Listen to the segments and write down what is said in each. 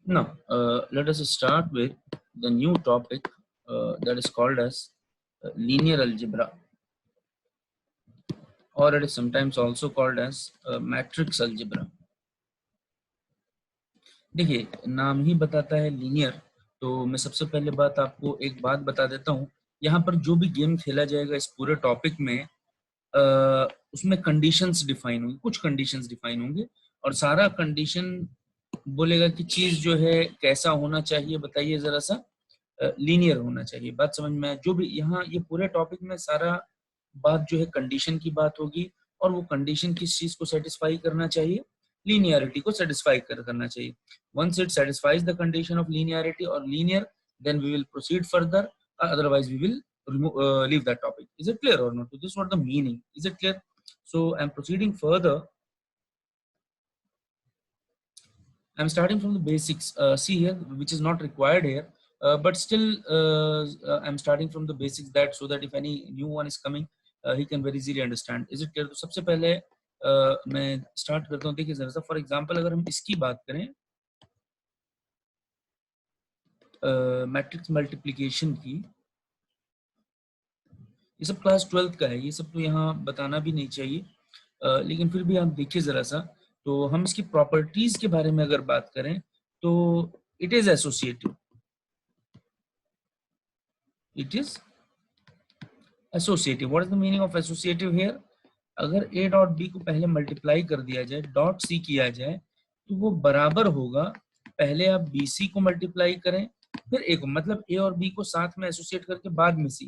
Now, let us start with the new topic that is called as linear algebra, or it is sometimes also called as matrix algebra. देखिए, नाम ही बताता है linear, तो मैं सबसे पहले बात आपको एक बात बता देता हूँ। यहाँ पर जो भी गेम खेला जाएगा इस पूरे टॉपिक में, उसमें कंडीशंस डिफाइन होंगे, कुछ कंडीशंस डिफाइन होंगे, और सारा कंडीशन बोलेगा कि चीज जो है कैसा होना चाहिए, बताइए जरा सा, लीनियर होना चाहिए। बात समझ में आए? जो भी यहाँ ये पूरे टॉपिक में सारा बात जो है कंडीशन की बात होगी, और वो कंडीशन किस चीज को सेटिस्फाई करना चाहिए, लीनियरिटी को सेटिस्फाई करना चाहिए। Once it satisfies the condition of linearity और linear, then we will proceed further, otherwise we will leave that topic. Is it clear or not? So this is what the meaning. Is it clear? So I'm proceeding further. I'm starting from the basics. See here, which is not required here, but still I'm starting from the basics, that so that if any new one is coming, he can very easily understand. Is it clear? तो सबसे पहले मैं start करता हूँ। देखिए जरा सा, for example अगर हम इसकी बात करें, मैट्रिक्स मल्टीप्लिकेशन की, ये सब क्लास 12th का है, ये सब तो यहाँ बताना भी नहीं चाहिए, लेकिन फिर भी आप देखिए जरा सा। तो हम इसकी प्रॉपर्टीज के बारे में अगर बात करें तो it is associative, it is associative. What is the meaning of associative here? अगर a डॉट b को पहले मल्टीप्लाई कर दिया जाए, डॉट c किया जाए, तो वो बराबर होगा, पहले आप bc को मल्टीप्लाई करें फिर a को, मतलब a और b को साथ में एसोसिएट करके बाद में c,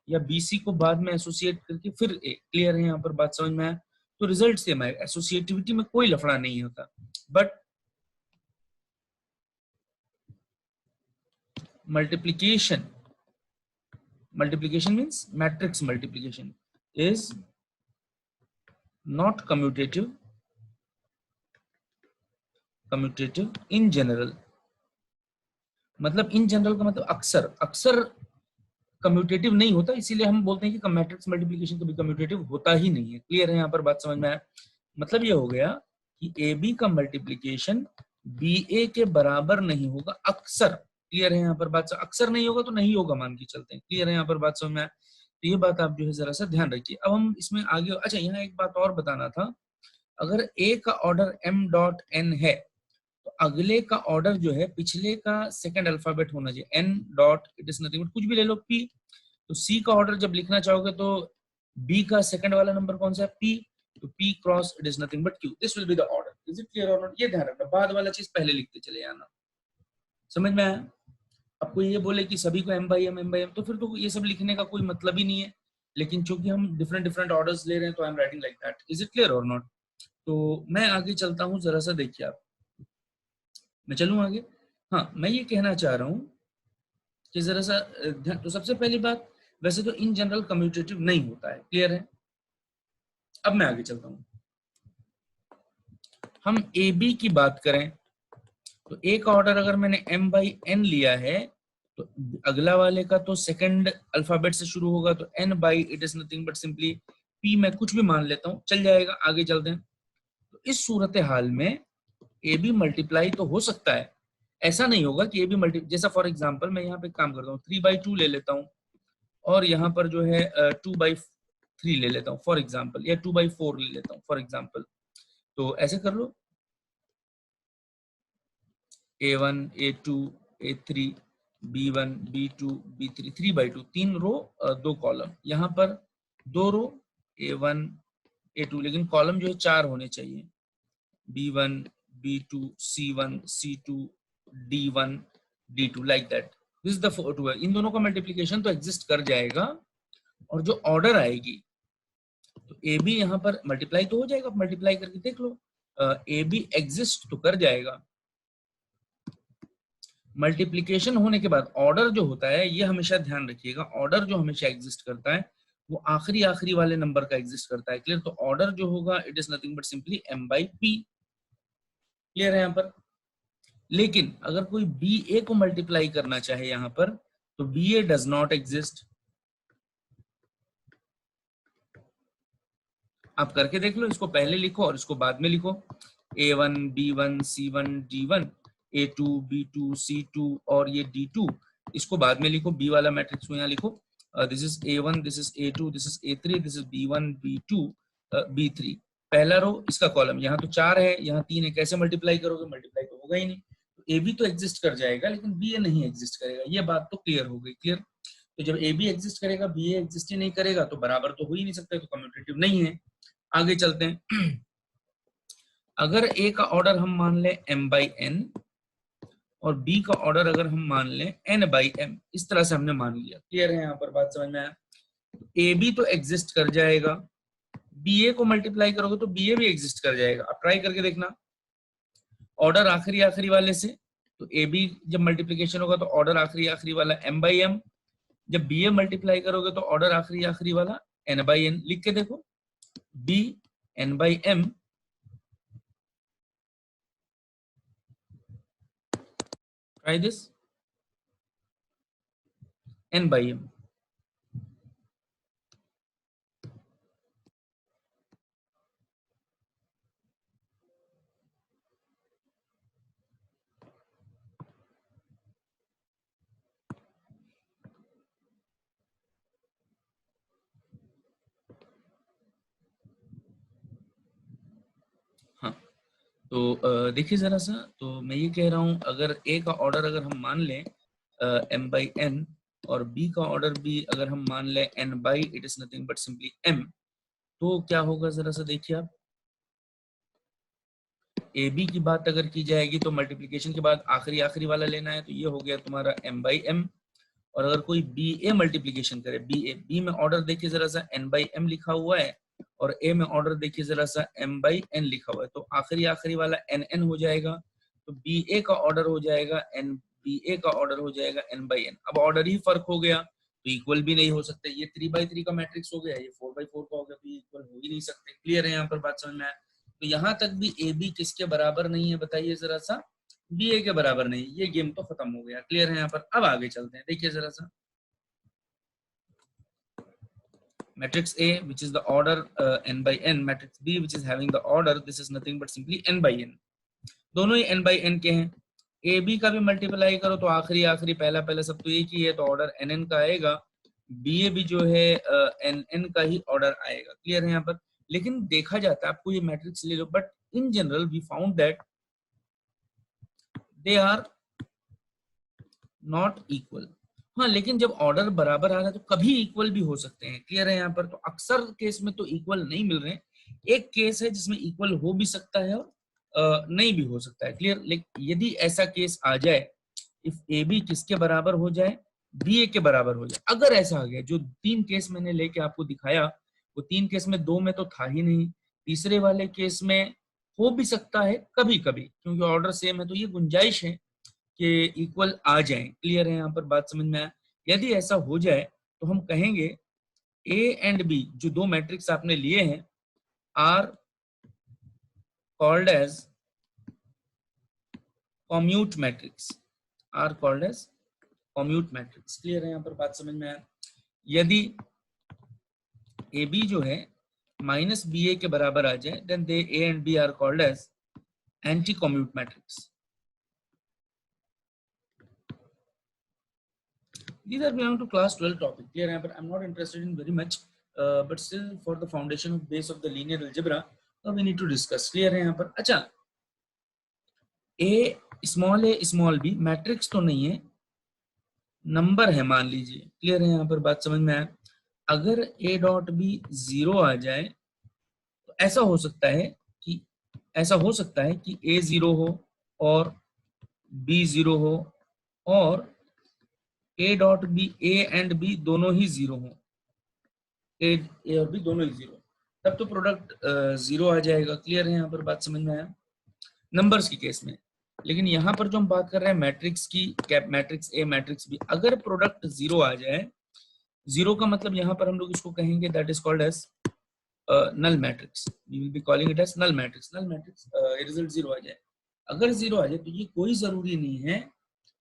या bc को बाद में एसोसिएट करके फिर a। क्लियर है यहाँ पर? बात समझ में आया? तो रिजल्ट सेम है, एसोसिएटिविटी में कोई लफड़ा नहीं होता। But multiplication, multiplication means matrix multiplication is not commutative in general। मतलब इन जनरल का मतलब अक्सर अक्सर कम्यूटेटिव नहीं होता, इसीलिए हम बोलते हैं कि मैट्रिक्स मल्टीप्लिकेशन कभी कम्यूटेटिव होता ही नहीं है। क्लियर है यहाँ पर? बात समझ में आया? मतलब ये हो गया कि ए बी का मल्टीप्लिकेशन बी ए के बराबर नहीं होगा अक्सर। क्लियर है यहाँ पर? बात अक्सर नहीं होगा तो नहीं होगा, मान के चलते हैं। क्लियर है यहाँ पर? बात समझ में आया? तो ये बात आप जो है जरा सा ध्यान रखिए। अब हम इसमें आगे, अच्छा यहाँ एक बात और बताना था, अगर ए का ऑर्डर m डॉट n है, तो अगले का ऑर्डर जो है पिछले का सेकंड अल्फाबेट होना चाहिए। n dot, it is nothing but, कुछ भी ले लो, p। तो c का ऑर्डर जब लिखना चाहोगे तो b का सेकंड वाला नंबर कौन सा है? p। तो p cross it is nothing but q, this will be the order. Is it clear और नॉट? ये ध्यान रखना, बाद वाला चीज पहले लिखते चले जाना। समझ में आया? आपको ये बोले कि सभी को m बाई m तो फिर तो ये सब लिखने का कोई मतलब ही नहीं है, लेकिन चूंकि हम डिफरेंट डिफरेंट ऑर्डर्स ले रहे हैं तो I am writing like that. Is it clear और नॉट? तो मैं आगे चलता हूँ, जरा सा देखिए आप, मैं चलूँ आगे। हाँ, मैं ये कहना चाह रहा हूँ कि जरा सा तो सबसे पहली बात, वैसे तो इन जनरल कम्यूटेटिव नहीं होता है। क्लियर है? अब मैं आगे चलता हूँ। हम ए बी की बात करें तो ए का ऑर्डर अगर मैंने m बाई n लिया है, तो अगला वाले का तो सेकंड अल्फाबेट से शुरू होगा, तो n by it is nothing but simply p। मैं कुछ भी मान लेता हूँ, चल जाएगा। आगे चलते हैं। तो इस सूरत हाल में ए बी मल्टीप्लाई तो हो सकता है, ऐसा नहीं होगा कि ए बी मल्टी, जैसा फॉर एग्जांपल मैं यहाँ पे काम करता हूँ, 3/2 ले लेता हूँ, और यहाँ पर जो है 2/3 ले लेता हूँ फॉर एग्जांपल, या 2/4 ले लेता हूँ फॉर एग्जांपल। तो ऐसे कर लो, A1 A2 A3 B1 B2 B3, 3/2, 3 रो 2 कॉलम, यहाँ पर 2 रो A1 A2, लेकिन कॉलम जो है 4 होने चाहिए, B1 B2 C1 C2 D1 D2, like that. This is the 4 इन दोनों का मल्टीप्लीकेशन तो एग्जिस्ट कर जाएगा, और जो ऑर्डर आएगी, तो ए बी यहाँ पर मल्टीप्लाई तो हो जाएगा, मल्टीप्लाई करके देख लो, ए बी एग्जिस्ट तो कर जाएगा। मल्टीप्लिकेशन होने के बाद ऑर्डर जो होता है, ये हमेशा ध्यान रखिएगा, ऑर्डर जो हमेशा एग्जिस्ट करता है वो आखिरी आखिरी वाले नंबर का एग्जिस्ट करता है। क्लियर? तो ऑर्डर जो होगा it is nothing but simply m by p। Clear है यहाँ पर? लेकिन अगर कोई बी ए को मल्टीप्लाई करना चाहे यहाँ पर, तो B A does not exist. आप करके देख लो, इसको पहले लिखो और इसको बाद में लिखो। A1 B1 C1 D1, A2 B2 C2 और ये D2, इसको बाद में लिखो, B वाला मैट्रिक्स को यहाँ लिखो, this is A1, this is A2, this is A3, this is B1 B2 B3, पहला रो इसका कॉलम, यहाँ तो 4 है यहाँ 3 है, कैसे मल्टीप्लाई करोगे, मल्टीप्लाई तो होगा ही नहीं, तो ए बी तो एग्जिस्ट कर जाएगा लेकिन बी ए नहीं एग्जिस्ट करेगा, ये बात तो क्लियर हो गई, क्लियर। तो जब ए बी एग्जिस्ट करेगा बी ए एग्जिस्ट ही नहीं करेगा तो बराबर तो हो ही नहीं सकता, तो कम्यूटेटिव नहीं है। आगे चलते हैं। अगर ए का ऑर्डर हम मान लें m बाई एन और बी का ऑर्डर अगर हम मान लें n बाई m, इस तरह से हमने मान लिया, क्लियर है यहाँ पर बात समझ में आया। ए बी तो एग्जिस्ट कर जाएगा, बी ए को मल्टीप्लाई करोगे तो बी ए भी एग्जिस्ट कर जाएगा। अब ट्राई करके देखना, ऑर्डर आखिरी आखिरी वाले से, तो ए बी जब मल्टीप्लीकेशन होगा तो ऑर्डर आखिरी आखिरी वाला m बाई एम, जब बी ए मल्टीप्लाई करोगे तो ऑर्डर आखिरी आखिरी वाला n बाई एन, लिख के देखो b n by m, try this, n by m। हाँ, तो देखिए जरा सा, तो मैं ये कह रहा हूं अगर a का ऑर्डर अगर हम मान लें m बाई n और b का ऑर्डर भी अगर हम मान लें n by it is nothing but simply m, तो क्या होगा जरा सा देखिए आप, ए बी की बात अगर की जाएगी तो मल्टीप्लिकेशन के बाद आखिरी आखिरी वाला लेना है, तो ये हो गया तुम्हारा m बाई एम। और अगर कोई बी ए मल्टीप्लीकेशन करे, बी में ऑर्डर देखिए जरा सा n बाई एम लिखा हुआ है और ए में ऑर्डर देखिए जरा सा m बाई एन लिखा हुआ है, तो आखिरी आखिरी वाला एन एन हो जाएगा, तो बी ए का ऑर्डर हो जाएगा एन, बी ए का ऑर्डर हो जाएगा n बाई एन। अब ऑर्डर ही फर्क हो गया तो इक्वल भी नहीं हो सकते, ये 3/3 का मैट्रिक्स हो गया, ये 4/4 का हो गया, तो ये इक्वल हो ही नहीं सकते, क्लियर है यहाँ पर बात समझ में आया। तो यहाँ तक भी ए बी किसके बराबर नहीं है बताइए जरा सा, बी ए के बराबर नहीं, ये गेम तो खत्म हो गया, क्लियर है यहाँ पर। अब आगे चलते हैं, देखिए जरा सा, matrix A which is the order n by n, matrix B which is having the order this is nothing but simply n by n, दोनों ही n by n के हैं। ए बी का भी मल्टीप्लाई करो तो आखिरी आखिरी पहला पहला सब तो एक ही है, तो ऑर्डर एन एन का आएगा, बी ए भी जो है एन एन का ही ऑर्डर आएगा, क्लियर है यहाँ पर। लेकिन देखा जाता है, आपको ये मैट्रिक्स ले लो, but in general we found that they are not equal. हाँ, लेकिन जब ऑर्डर बराबर आ रहा है तो कभी इक्वल भी हो सकते हैं, क्लियर है यहाँ पर। तो अक्सर केस में तो इक्वल नहीं मिल रहे हैं, एक केस है जिसमें इक्वल हो भी सकता है और नहीं भी हो सकता है, क्लियर। लेकिन यदि ऐसा केस आ जाए, इफ ए बी किसके बराबर हो जाए, बी ए के बराबर हो जाए, अगर ऐसा आ गया, जो 3 केस मैंने लेके आपको दिखाया वो 3 केस में 2 में तो था ही नहीं, तीसरे वाले केस में हो भी सकता है कभी कभी, क्योंकि ऑर्डर सेम है तो ये गुंजाइश है कि इक्वल आ जाए, क्लियर है यहाँ पर बात समझ में आया। यदि ऐसा हो जाए तो हम कहेंगे ए एंड बी जो दो मैट्रिक्स आपने लिए हैं are called as commute matrix, are called as commute matrix, clear है यहाँ पर बात समझ में आया। यदि ए बी जो है माइनस बी ए के बराबर आ जाए then they A and B are called as anti commute matrix. These are belong to class 12 topic, clear है, but I'm not interested in very much, but still for the foundation of base of the linear algebra we need to discuss, clear है यहाँ पर। अच्छा, a small b matrix तो नहीं है, number है मान लीजिए, क्लियर है यहाँ पर बात समझ में आया। अगर a डॉट b 0 आ जाए तो ऐसा हो सकता है कि a 0 हो और b 0 हो और a dot B, A and B दोनों ही 0 हो, ए और बी दोनों ही 0, तब तो प्रोडक्ट 0 आ जाएगा, क्लियर है यहाँ पर बात समझ में आया नंबर्स की केस में। लेकिन यहाँ पर जो हम बात कर रहे हैं मैट्रिक्स की, cap matrix A matrix B, अगर प्रोडक्ट 0 आ जाए, 0 का मतलब यहाँ पर हम लोग इसको कहेंगे that is called as null matrix, we will be calling it as null matrix. Null matrix result 0 आ जाए, अगर 0 आ जाए तो ये कोई जरूरी नहीं है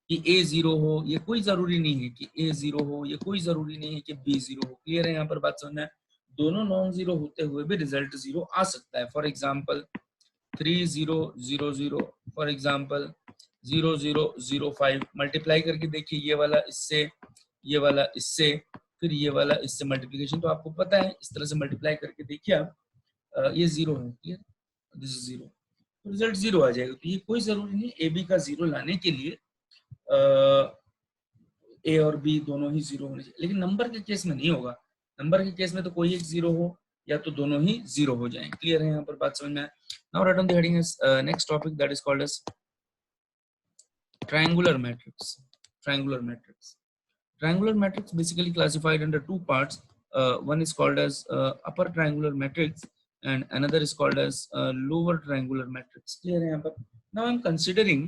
कि a 0 हो, ये कोई जरूरी नहीं है कि a 0 हो, ये कोई जरूरी नहीं है कि b 0 हो, क्लियर है यहाँ पर बात समझना है। दोनों नॉन 0 होते हुए भी रिजल्ट 0 आ सकता है। For example 3 0 0 0, for example 0 0 0 5 multiply करके देखिए, ये वाला इससे, ये वाला इससे, फिर ये वाला इससे मल्टीप्लिकेशन तो आपको पता है, इस तरह से मल्टीप्लाई करके देखिए आप, ये 0 है, क्लियर, दिस इज 0, तो रिजल्ट 0 आ जाएगा। तो ये कोई जरूरी नहीं ए बी का 0 लाने के लिए ए और बी दोनों ही 0 होने चाहिए, लेकिन नंबर के केस में नहीं होगा। नंबर के केस में तो कोई एक 0 हो या तो दोनों ही 0 हो जाएं। क्लियर है यहाँ पर बात समझ में आया? Now right on the heading is next topic that is called as triangular matrix. Triangular matrix. Triangular matrix basically classified under two parts. One is called as upper triangular matrix and another is called as lower triangular matrix. Clear है यहाँ पर? Now I'm considering,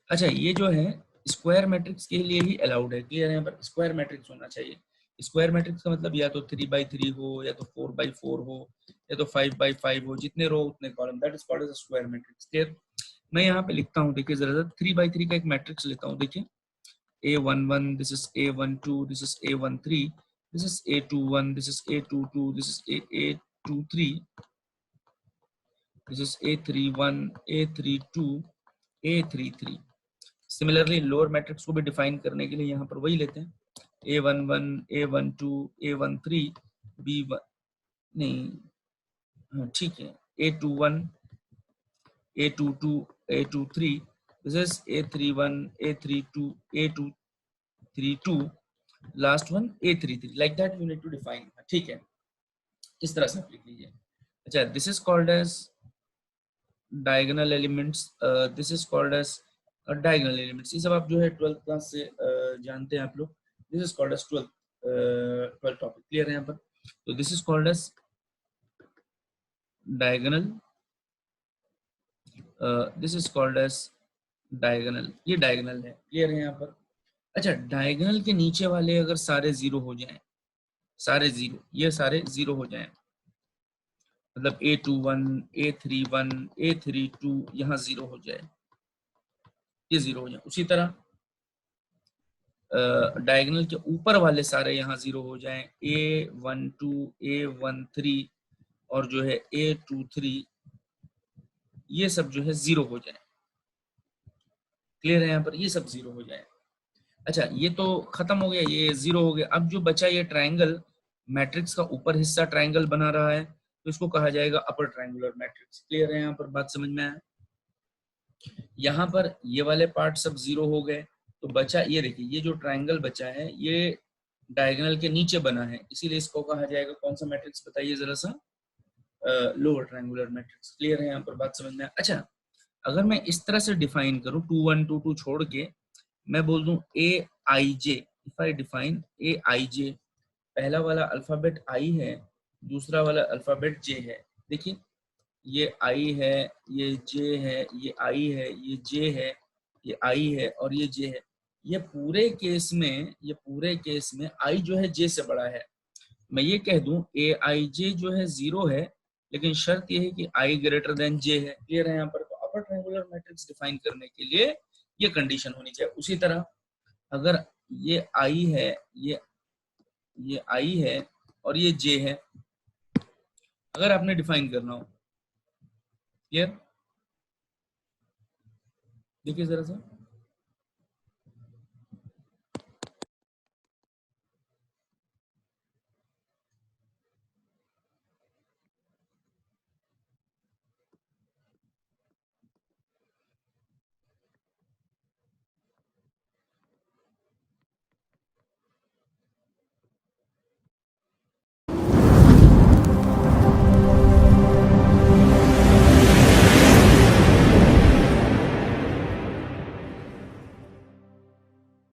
अच्छा ये जो है square matrix के लिए ही allowed है। क्लियर है यहाँ पर? स्क्वायर मैट्रिक्स होना चाहिए। स्क्वायर मैट्रिक्स का मतलब या तो 3x3 हो, या तो 4x4 हो, या तो 5x5 हो, जितने रो उतने column, that is called as square matrix. Clear? मैं यहाँ पे लिखता हूँ, देखिए जरा 3x3 का एक मैट्रिक्स लेता हूँ। देखिए A11, this is A12, this is A13, this is A21, this is A22, this is A23, this is A31, A32, A33। Similarly lower matrix को भी डिफाइन करने के लिए यहाँ पर वही लेते हैं, A11, A12, A13, B1 नहीं, हाँ ठीक है, A21, A22, A23, this is A31, A32, A232, last one A33, like that you need to define। ठीक है, इस तरह से आप लिख लीजिए। अच्छा, this is called as diagonal elements, this is called as diagonal elements। ये सब आप जो है 12th क्लास से जानते हैं आप लोग। this is called as 12th topic. Clear है यहाँ पर? तो this is called as diagonal, this is called as diagonal, ये diagonal है। क्लियर है यहाँ पर? अच्छा, डायगोनल के नीचे वाले अगर सारे 0 हो जाएं, सारे 0, ये सारे 0 हो जाएं, मतलब A21, A31, A32 यहाँ 0 हो जाए, ये 0 हो जाए। उसी तरह डायगोनल के ऊपर वाले सारे यहाँ 0 हो जाएं, A12, A13 और जो है A23, ये सब जो है 0 हो जाए। क्लियर है यहाँ पर? ये सब 0 हो जाए। अच्छा, ये तो खत्म हो गया, ये 0 हो गया। अब जो बचा ये ट्रायंगल, मैट्रिक्स का ऊपर हिस्सा ट्रायंगल बना रहा है, तो इसको कहा जाएगा अपर ट्रायंगुलर मैट्रिक्स। क्लियर है यहाँ पर? बात समझ में आया? यहाँ पर ये वाले पार्ट सब 0 हो गए, तो बचा ये, देखिए ये जो ट्रायंगल बचा है ये डायगोनल के नीचे बना है, इसीलिए इसको कहा जाएगा कौन सा मैट्रिक्स बताइए जरा सा? Lower triangular matrix. क्लियर है यहाँ पर? बात समझ में आया? अच्छा, अगर मैं इस तरह से डिफाइन करूं 2 1 2 2 छोड़ के, मैं बोल दूं Aij, if I define Aij, पहला वाला अल्फाबेट I है, दूसरा वाला अल्फाबेट J है। देखिए ये I है, ये J है, ये I है, ये J है, ये I है और ये J है। ये पूरे केस में I जो है J से बड़ा है। मैं ये कह दूं Aij जो है 0 है, लेकिन शर्त ये है कि I ग्रेटर देन J है। क्लियर है यहाँ पर? तो अपर ट्रायंगुलर मैट्रिक्स डिफाइन करने के लिए ये कंडीशन होनी चाहिए। उसी तरह अगर ये I है, ये I है और ये J है, अगर आपने डिफाइन करना हो, क्लियर? देखिए जरा सा,